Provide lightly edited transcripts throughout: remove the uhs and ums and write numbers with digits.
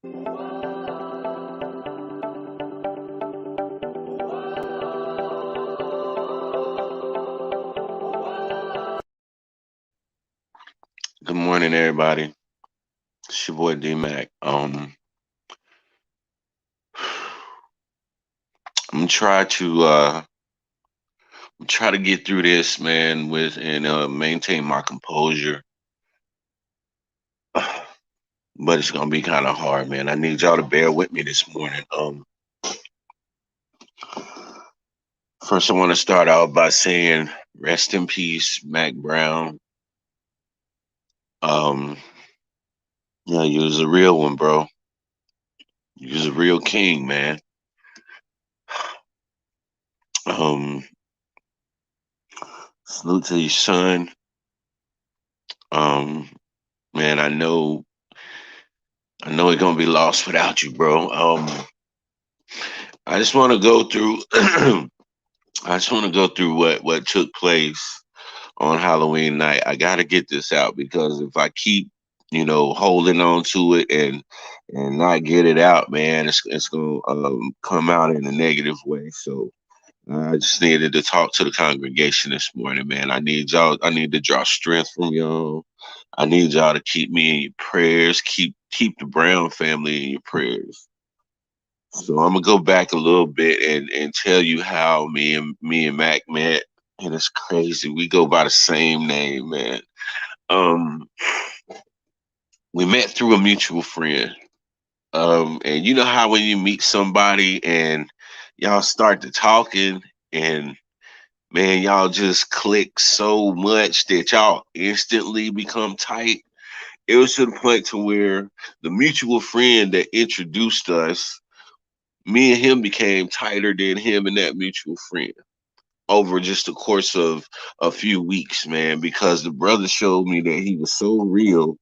Good morning, everybody. It's your boy D Mack. I'm try to try to get through this, man, with and maintain my composure. But it's gonna be kind of hard, man. I need y'all to bear with me this morning. First, I want to start out by saying, rest in peace, Mack Brown. Um, yeah, you was a real one, bro. You was a real king, man. Um, Salute to your son. Um, Man, I know it's gonna be lost without you, bro. I just want to go through. I just want to go through what took place on Halloween night. I got to get this out because if I keep, holding on to it and not get it out, man, it's gonna come out in a negative way. So I just needed to talk to the congregation this morning, man. I need y'all. I need to draw strength from y'all. I need y'all to keep me in your prayers. Keep the Brown family in your prayers. So I'm gonna go back a little bit and tell you how me and Mac met. And it's crazy. We go by the same name, man. Um, we met through a mutual friend. And you know how when you meet somebody and y'all start to talking and man, y'all just click so much that y'all instantly become tight. It was to the point to where the mutual friend that introduced us, me and him became tighter than him and that mutual friend over just the course of a few weeks, man, because the brother showed me that he was so real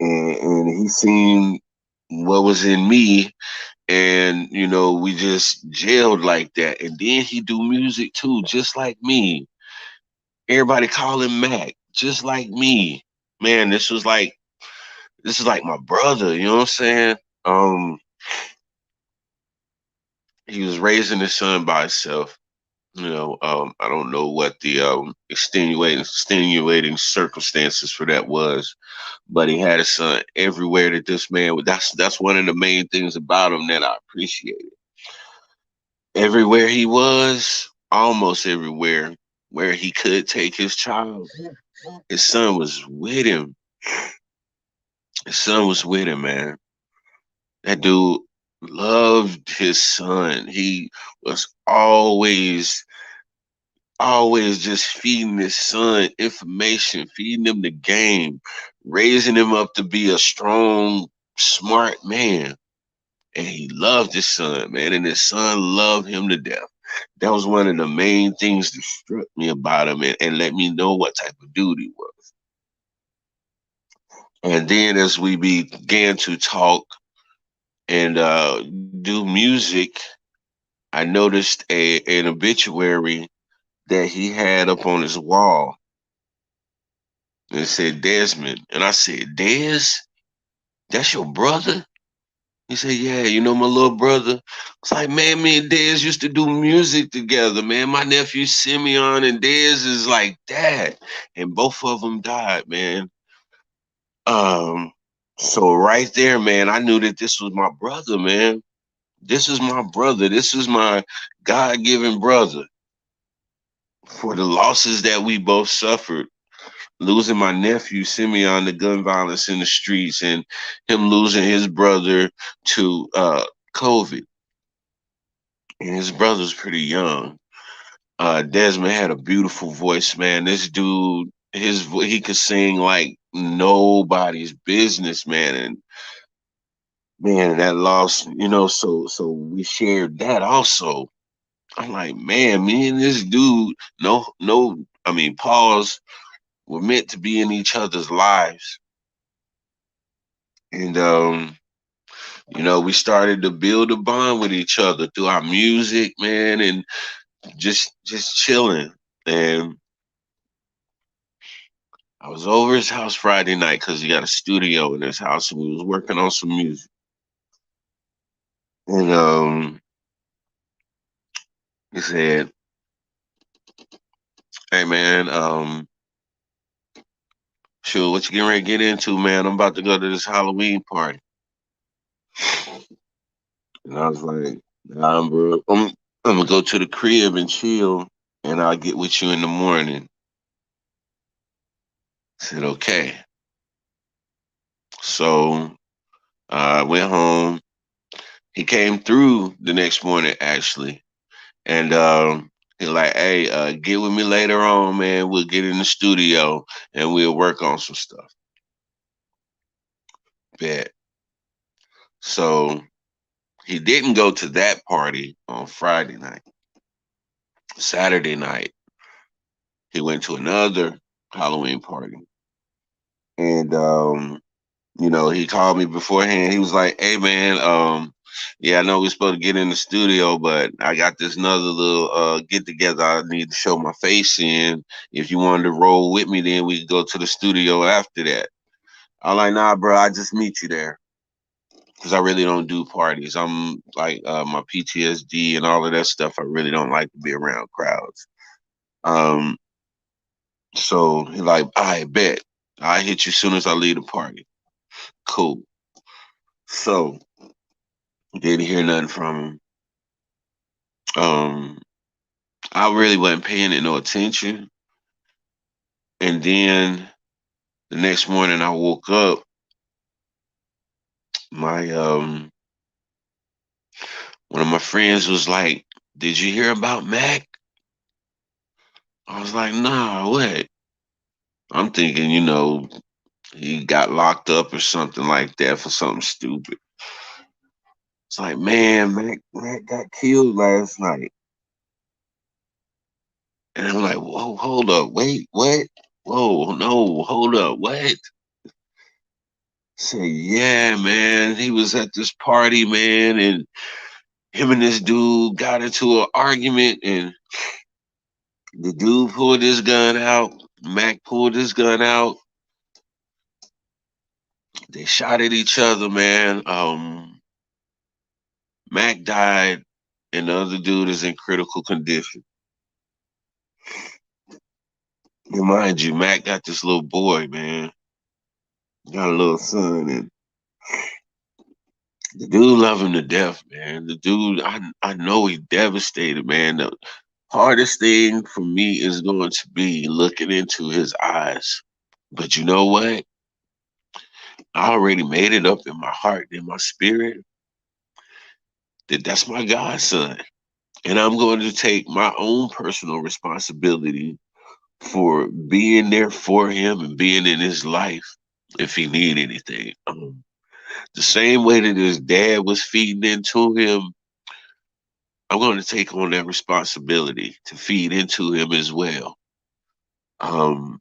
and he seen what was in me and we just gelled like that. And then he do music too, just like me. Everybody call him Mac, just like me. Man, this is like my brother, you know what I'm saying? He was raising his son by himself. I don't know what the extenuating circumstances for that was, but he had a son everywhere that this man would. That's one of the main things about him that I appreciated. Everywhere he was, almost everywhere where he could take his child, his son was with him. His son was with him, man. That dude loved his son. He was always just feeding his son information, feeding him the game, raising him up to be a strong, smart man. And he loved his son, man, and his son loved him to death. That was one of the main things that struck me about him and let me know what type of dude he was. And then as we began to talk and do music, I noticed an obituary that he had up on his wall. And it said Desmond. And I said, Des, that's your brother? He said, yeah, you know my little brother. It's like, man, me and Dez used to do music together, man. My nephew Simeon and Dez is like that. And both of them died, man. Um, so right there, man, I knew that this was my brother, man. This is my brother. This is my God-given brother for the losses that we both suffered. Losing my nephew Simeon to gun violence in the streets and him losing his brother to COVID. And his brother's pretty young. Desmond had a beautiful voice, man. This dude, he could sing like nobody's business, man. And man, that loss, so we shared that also. I'm like, man, me and this dude, no, I mean, pause, were meant to be in each other's lives. And we started to build a bond with each other through our music, man, and just chilling. And I was over his house Friday night because he got a studio in his house and we was working on some music. And he said, "Hey man, sure, what you getting ready to get into, man? I'm about to go to this Halloween party." And I was like, "Nah, bro, I'm gonna go to the crib and chill, and I'll get with you in the morning." I said, "Okay." So I went home. He came through the next morning actually, and he like, "Hey, get with me later on, man. We'll get in the studio and we'll work on some stuff." Bet. So he didn't go to that party on Friday night. Saturday night, he went to another Halloween party, and he called me beforehand. He was like, "Hey, man, yeah, I know we're supposed to get in the studio, but I got this another little get together I need to show my face in. If you wanted to roll with me, then we could go to the studio after that." I'm like, "Nah, bro, I just meet you there." Because I really don't do parties. I'm like my PTSD and all of that stuff. I really don't like to be around crowds. Um, so he like, I bet I hit you as soon as I leave the party. Cool. So didn't hear nothing from him. Um, I really wasn't paying it no attention. And then the next morning I woke up, my one of my friends was like, "Did you hear about Mac?" I was like, "Nah, what?" I'm thinking, he got locked up or something like that for something stupid. It's like, man, Mac got killed last night. And I'm like, whoa, hold up, wait, what? Whoa, no, hold up, what? Say, yeah, man, he was at this party, man, and him and this dude got into an argument, and the dude pulled his gun out. Mac pulled his gun out. They shot at each other, man. Mac died, and the other dude is in critical condition. And mind you, Mac got this little boy, man. Got a little son, and the dude love him to death, man. The dude, I know he devastated, man. The hardest thing for me is going to be looking into his eyes. But you know what? I already made it up in my heart, in my spirit, that that's my godson. And I'm going to take my own personal responsibility for being there for him and being in his life if he need anything. The same way that his dad was feeding into him, I'm going to take on that responsibility to feed into him as well. Um,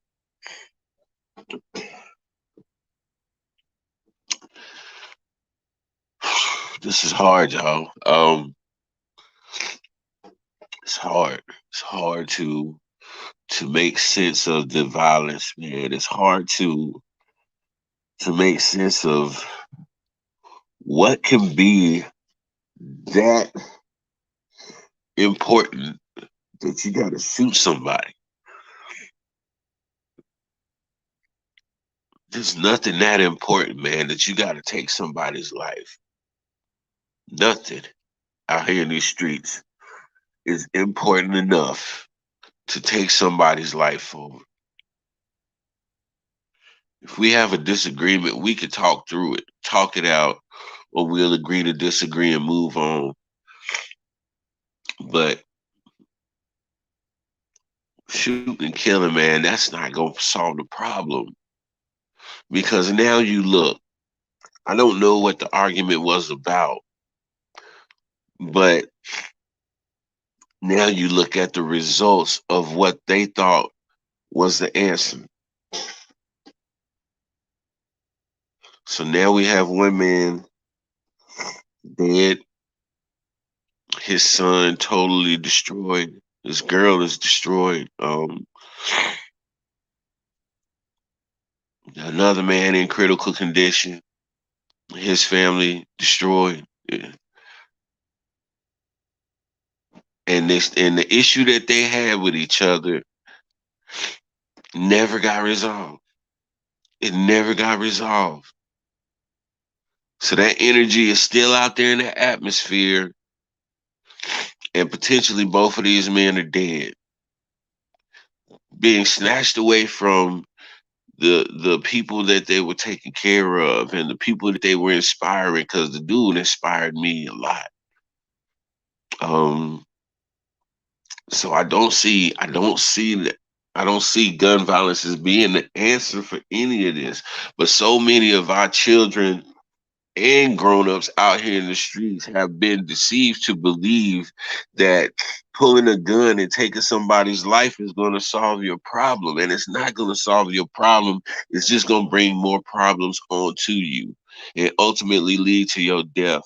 this is hard, y'all. It's hard. It's hard to make sense of the violence, man. It's hard to make sense of what can be that important that you got to shoot somebody. There's nothing that important, man, that you got to take somebody's life. Nothing out here in these streets is important enough to take somebody's life over. If we have a disagreement, we could talk through it, talk it out, or we'll agree to disagree and move on. But shooting and killing, man, that's not going to solve the problem. Because now you look, I don't know what the argument was about, but now you look at the results of what they thought was the answer. So now we have one man dead, his son totally destroyed, his girl is destroyed. Another man in critical condition, his family destroyed. Yeah. and the issue that they had with each other never got resolved. It never got resolved. So that energy is still out there in the atmosphere, and potentially both of these men are dead, being snatched away from the people that they were taking care of and the people that they were inspiring. Because the dude inspired me a lot. Um, so I don't see gun violence as being the answer for any of this. But so many of our children and grown-ups out here in the streets have been deceived to believe that pulling a gun and taking somebody's life is going to solve your problem, and it's not going to solve your problem. It's just going to bring more problems onto you and ultimately lead to your death.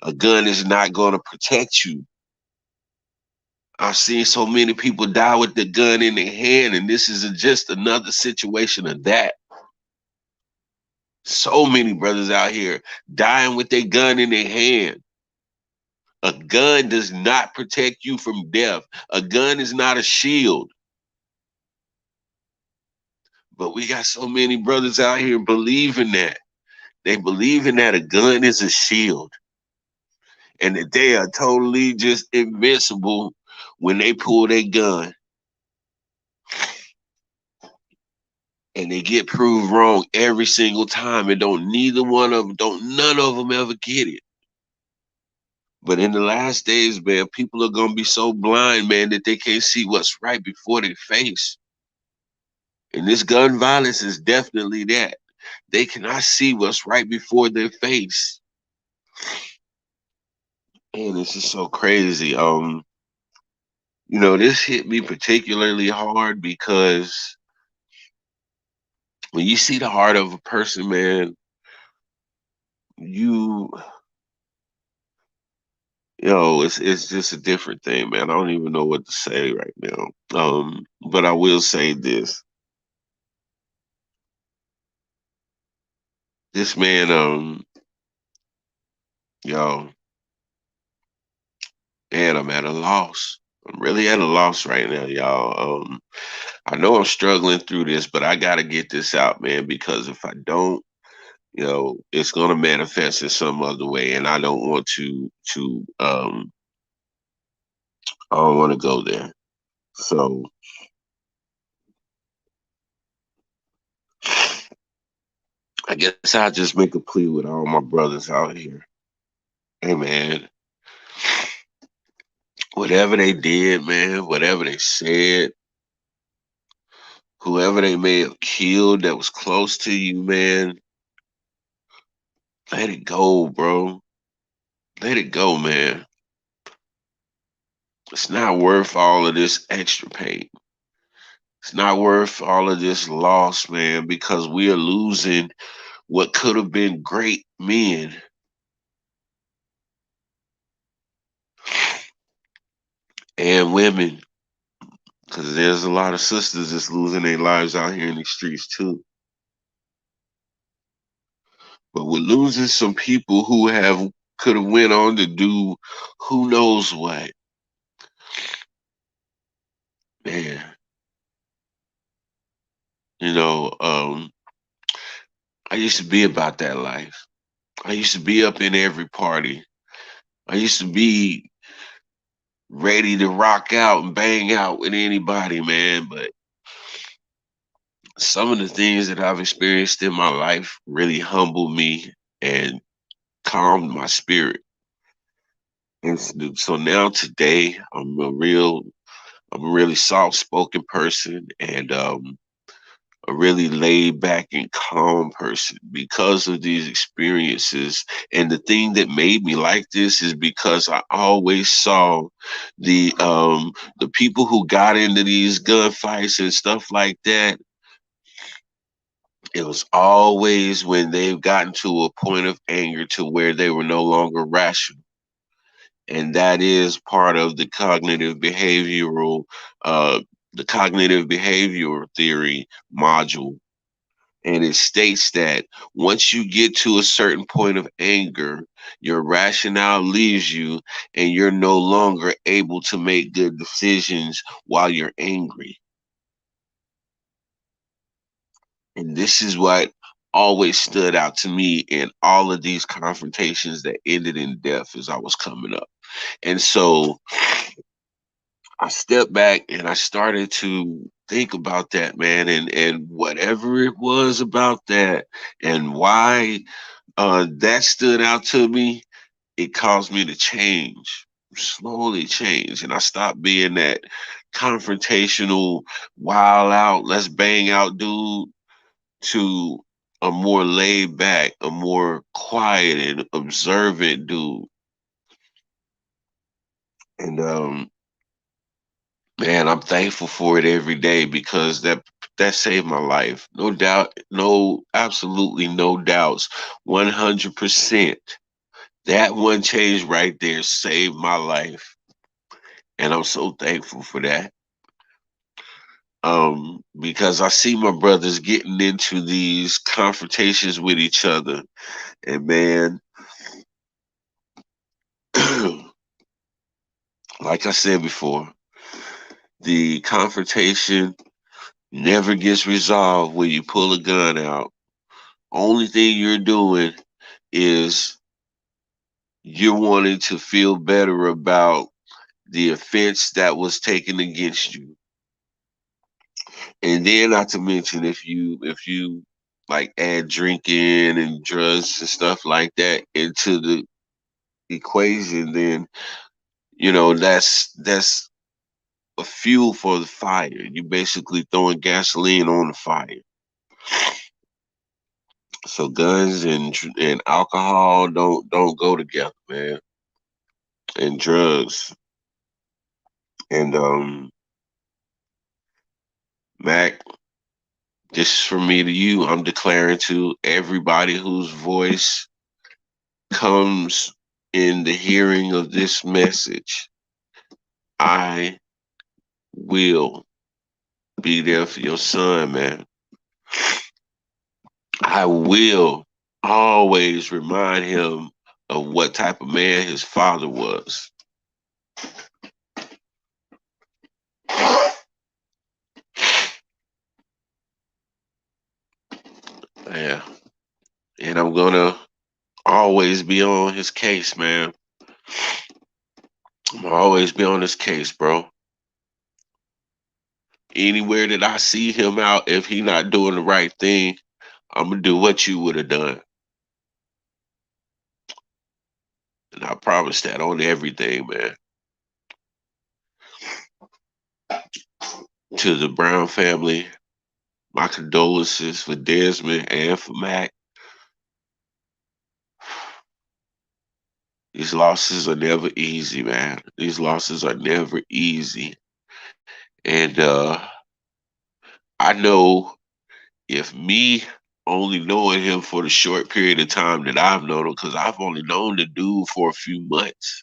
A gun is not going to protect you. I've seen so many people die with the gun in their hand, and this is just another situation of that. So many brothers out here dying with their gun in their hand. A gun does not protect you from death. A gun is not a shield. But we got so many brothers out here believing that. They believing that a gun is a shield and that they are totally just invincible when they pull their gun, and they get proved wrong every single time. And don't none of them ever get it. But in the last days, man, people are gonna be so blind, man, that they can't see what's right before their face. And this gun violence is definitely that. They cannot see what's right before their face. And it's just so crazy. This hit me particularly hard because when you see the heart of a person, man, you it's just a different thing, man. I don't even know what to say right now. But I will say this. This man, yo, man, I'm at a loss. I'm really at a loss right now, y'all. I know I'm struggling through this, but I gotta get this out, man, because if I don't, it's gonna manifest in some other way, and I don't want I don't want to go there. So I guess I'll just make a plea with all my brothers out here. Hey, man, whatever they did, man, whatever they said, whoever they may have killed that was close to you, man, let it go, bro. Let it go, man. It's not worth all of this extra pain. It's not worth all of this loss, man, because we are losing what could have been great men and women, because there's a lot of sisters that's losing their lives out here in the streets too. But we're losing some people who have could have went on to do who knows what. Man, you know, I used to be about that life. I used to be up in every party. I used to be ready to rock out and bang out with anybody, man. But some of the things that I've experienced in my life really humbled me and calmed my spirit. And so now today, I'm a really soft spoken person, and a really laid back and calm person because of these experiences. And the thing that made me like this is because I always saw the people who got into these gunfights and stuff like that. It was always when they've gotten to a point of anger to where they were no longer rational. And that is part of uh, the cognitive behavioral theory module. And it states that once you get to a certain point of anger, your rationale leaves you and you're no longer able to make good decisions while you're angry. And this is what always stood out to me in all of these confrontations that ended in death as I was coming up. And so I stepped back and I started to think about that, man, and whatever it was about that and why that stood out to me, it caused me to change, slowly change. And I stopped being that confrontational, wild out, let's bang out dude to a more laid back, a more quiet and observant dude. And man, I'm thankful for it every day because that saved my life. No doubt, no, absolutely no doubts. 100%. That one change right there saved my life. And I'm so thankful for that. Because I see my brothers getting into these confrontations with each other. And man, like I said before, the confrontation never gets resolved when you pull a gun out. Only thing you're doing is you're wanting to feel better about the offense that was taken against you. And then not to mention if you like add drinking and drugs and stuff like that into the equation, then that's a fuel for the fire. You basically throwing gasoline on the fire. So guns and alcohol don't go together, man. And drugs. And Mac, this is from me to you. I'm declaring to everybody whose voice comes in the hearing of this message, I will be there for your son, man. I will always remind him of what type of man his father was. Yeah. And I'm gonna always be on his case, man. I'm gonna always be on his case, bro. Anywhere that I see him out, if he not doing the right thing, I'm gonna do what you would have done. And I promise that on everything, man. To the Brown family, my condolences for Desmond and for Mac. These losses are never easy, man. These losses are never easy. And I know if me only knowing him for the short period of time that I've known him, because I've only known the dude for a few months,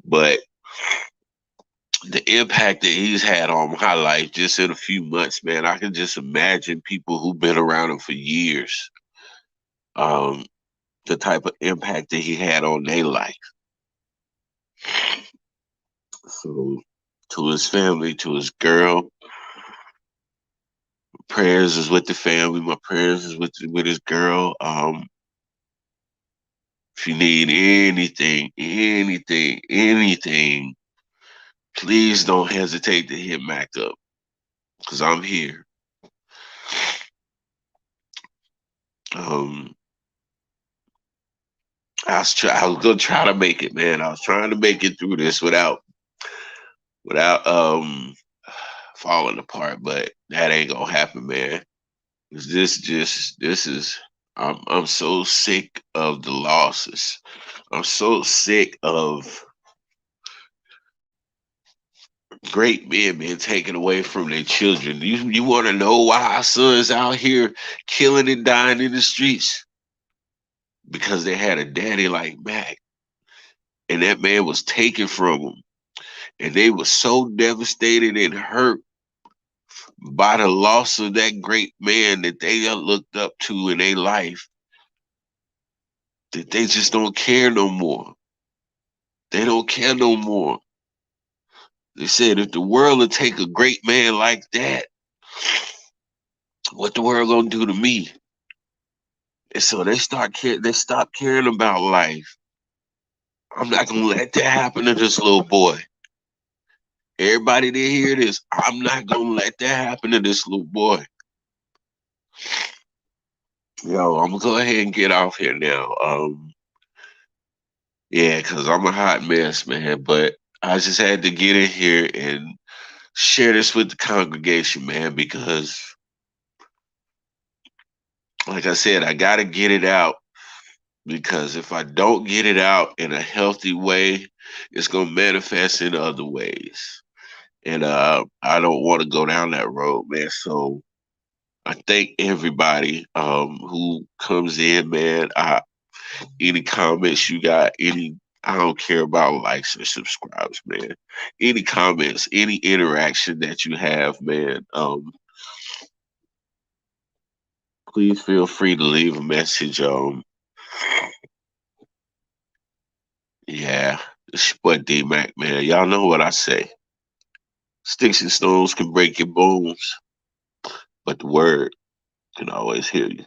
but the impact that he's had on my life just in a few months, man, I can just imagine people who've been around him for years, um, the type of impact that he had on their life. So, to his family, to his girl, prayers is with the family. My prayers is with his girl. If you need anything, please don't hesitate to hit Mac up because I'm here. Um, I was gonna try to make it, man. I was trying to make it through this without falling apart, but that ain't gonna happen, man. 'Cause this is I'm so sick of the losses. I'm so sick of great men being taken away from their children. You want to know why our sons out here killing and dying in the streets? Because they had a daddy like Mac, and that man was taken from them, and they were so devastated and hurt by the loss of that great man that they looked up to in their life, that they just don't care no more. They don't care no more. They said if the world would take a great man like that, what the world gonna do to me? And so they stop caring about life. I'm not gonna let that happen to this little boy. Everybody that hear this, I'm not gonna let that happen to this little boy. Yo, I'm gonna go ahead and get off here now. Yeah, cause I'm a hot mess, man. But I just had to get in here and share this with the congregation, man, because like I said, I gotta get it out. Because if I don't get it out in a healthy way, it's gonna manifest in other ways. And I don't want to go down that road, man. So I thank everybody who comes in, man. Any comments you got, any I don't care about likes and subscribes, man. Any comments, any interaction that you have, man. Please feel free to leave a message. Yeah, it's your boy D Mac, man. Y'all know what I say. Sticks and stones can break your bones, but the word can always heal you.